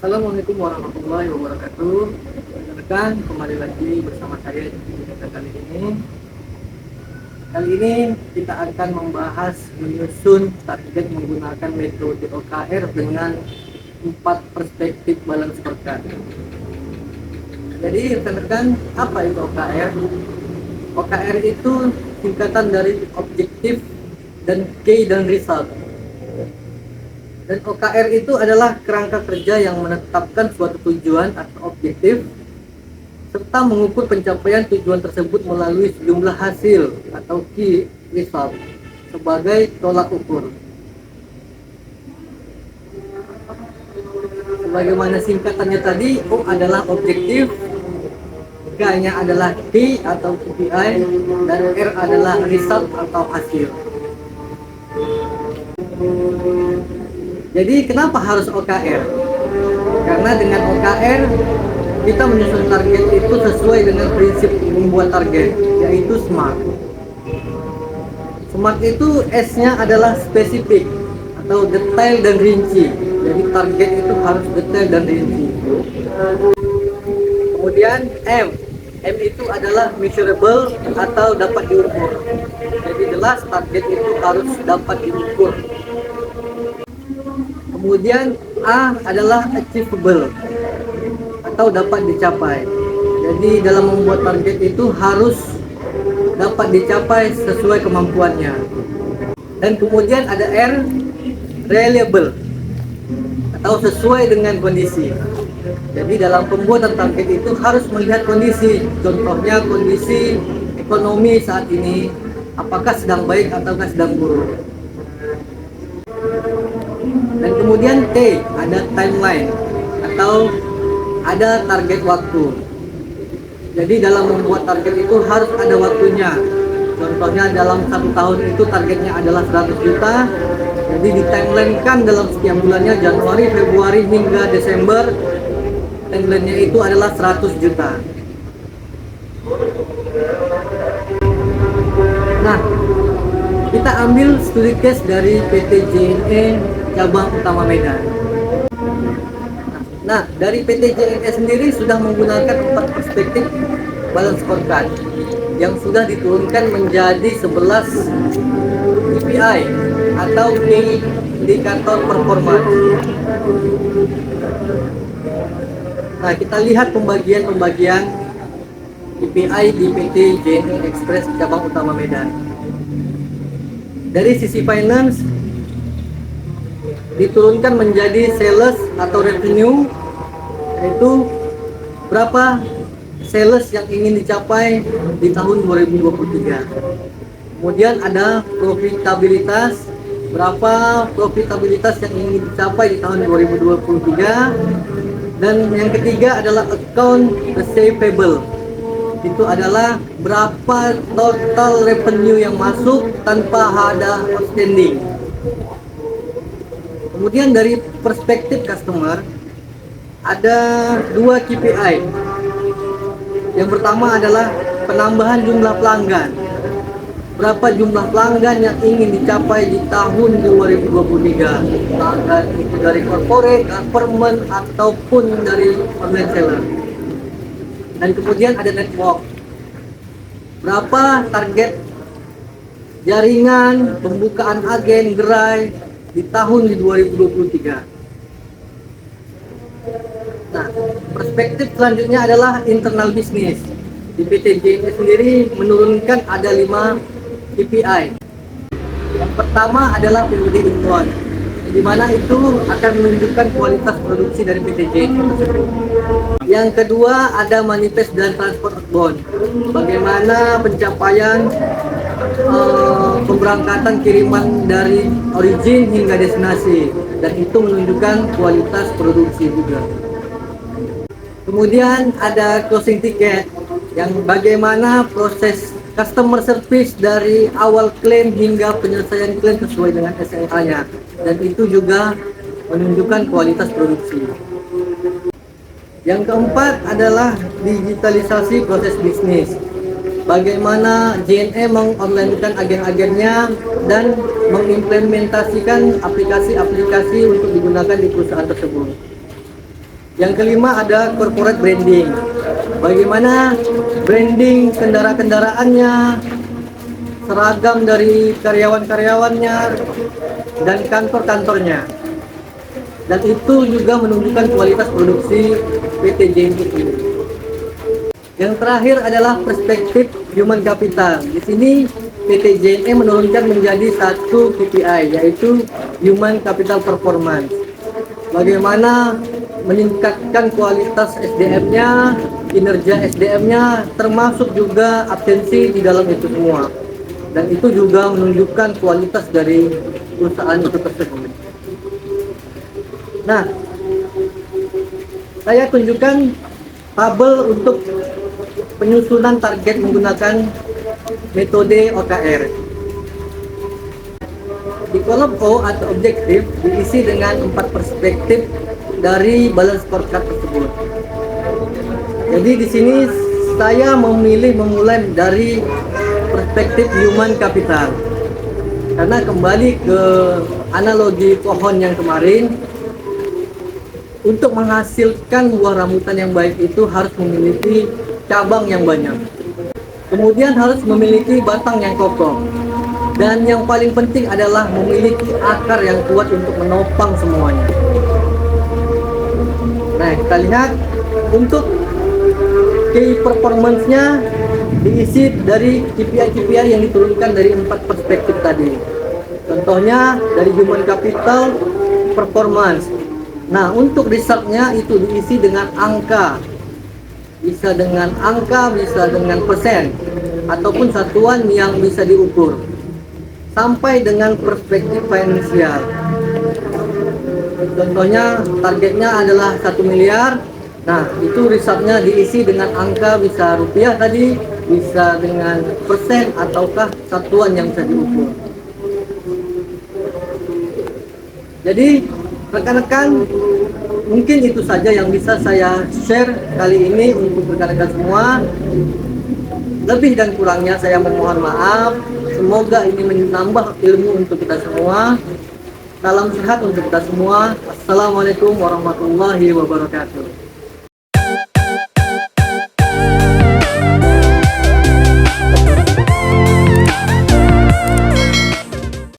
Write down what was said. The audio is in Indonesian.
Assalamualaikum warahmatullahi wabarakatuh. Rekan, kembali lagi bersama saya di video kali ini. Kali ini kita akan membahas menyusun target menggunakan metode OKR dengan 4 perspektif balance scorecard. Jadi rekan-rekan, apa itu OKR? OKR itu singkatan dari objektif dan key dan result. Dan OKR itu adalah kerangka kerja yang menetapkan suatu tujuan atau objektif serta mengukur pencapaian tujuan tersebut melalui sejumlah hasil atau key result sebagai tolak ukur. Sebagaimana singkatannya tadi, O adalah objektif, K-nya adalah key atau KPI, dan R adalah result atau hasil. Jadi kenapa harus OKR? Karena dengan OKR kita menyusun target itu sesuai dengan prinsip membuat target, yaitu SMART. SMART itu S-nya adalah spesifik atau detail dan rinci. Jadi target itu harus detail dan rinci. Kemudian M itu adalah measurable atau dapat diukur. Jadi jelas target itu harus dapat diukur. Kemudian A adalah achievable atau dapat dicapai. Jadi dalam membuat target itu harus dapat dicapai sesuai kemampuannya. Dan kemudian ada R, reliable atau sesuai dengan kondisi. Jadi dalam pembuatan target itu harus melihat kondisi. Contohnya kondisi ekonomi saat ini, apakah sedang baik ataukah sedang buruk. Dan kemudian T, ada timeline atau ada target waktu. Jadi dalam membuat target itu harus ada waktunya. Contohnya dalam 1 tahun itu targetnya adalah 100 juta. Jadi di timeline kan dalam setiap bulannya, Januari, Februari hingga Desember, timelinenya itu adalah 100 juta. Nah, kita ambil studi case dari PT JNE Cabang Utama Medan. Nah, dari PT JNE sendiri sudah menggunakan 4 perspektif balance scorecard yang sudah diturunkan menjadi 11 KPI atau Key Indikator Performance. Nah, kita lihat pembagian KPI di PT JNE Express Cabang Utama Medan. Dari sisi finance diturunkan menjadi sales atau revenue, yaitu berapa sales yang ingin dicapai di tahun 2023. Kemudian ada profitabilitas, berapa profitabilitas yang ingin dicapai di tahun 2023. Dan yang ketiga adalah account receivable. Itu adalah berapa total revenue yang masuk tanpa ada outstanding. Kemudian dari perspektif customer ada 2 KPI. Yang pertama adalah penambahan jumlah pelanggan. Berapa jumlah pelanggan yang ingin dicapai di tahun 2023? Pelanggan itu dari corporate, government ataupun dari online seller. Dan kemudian ada network. Berapa target jaringan pembukaan agen gerai di tahun 2023. Nah, perspektif selanjutnya adalah internal business. Di PT JNE sendiri menurunkan ada 5 KPI. Yang pertama adalah PUD inbound, di mana itu akan menunjukkan kualitas produksi dari PT JNE tersebut. Yang kedua ada manifest dan transport outbound, bagaimana pencapaian pemberangkatan kiriman dari origin hingga destinasi, dan itu menunjukkan kualitas produksi juga. Kemudian ada closing ticket, yang bagaimana proses customer service dari awal klaim hingga penyelesaian klaim sesuai dengan SLA-nya, dan itu juga menunjukkan kualitas produksi. Yang keempat adalah digitalisasi proses bisnis. Bagaimana JNE mengonlinekan agen-agennya dan mengimplementasikan aplikasi-aplikasi untuk digunakan di perusahaan tersebut. Yang kelima ada corporate branding. Bagaimana branding kendaraan-kendaraannya, seragam dari karyawan-karyawannya, dan kantor-kantornya. Dan itu juga menunjukkan kualitas produksi PT JNE ini. Yang terakhir adalah perspektif human capital. Di sini PT JNE menurunkan menjadi satu KPI, yaitu human capital performance. Bagaimana meningkatkan kualitas SDM-nya, kinerja SDM-nya, termasuk juga absensi di dalam itu semua. Dan itu juga menunjukkan kualitas dari perusahaan itu tersebut. Nah, saya tunjukkan tabel untuk penyusunan target menggunakan metode OKR. Di kolom O atau objektif diisi dengan 4 perspektif dari balance scorecard tersebut. Jadi di sini saya memilih memulai dari perspektif human capital. Karena kembali ke analogi pohon yang kemarin, untuk menghasilkan buah rambutan yang baik itu harus memiliki cabang yang banyak. Kemudian harus memiliki batang yang kokoh. Dan yang paling penting adalah memiliki akar yang kuat untuk menopang semuanya. Nah, kita lihat untuk key performance-nya diisi dari KPI-KPI yang diturunkan dari 4 perspektif tadi. Contohnya dari human capital performance. Nah, untuk result-nya itu diisi dengan angka. Bisa dengan angka, bisa dengan persen, ataupun satuan yang bisa diukur. Sampai dengan perspektif finansial. Contohnya targetnya adalah 1 miliar. Nah, itu risetnya diisi dengan angka, bisa rupiah tadi, bisa dengan persen, ataukah satuan yang bisa diukur. Jadi rekan-rekan, mungkin itu saja yang bisa saya share kali ini untuk rekan-rekan semua. Lebih dan kurangnya saya memohon maaf. Semoga ini menambah ilmu untuk kita semua. Salam sehat untuk kita semua. Assalamualaikum warahmatullahi wabarakatuh.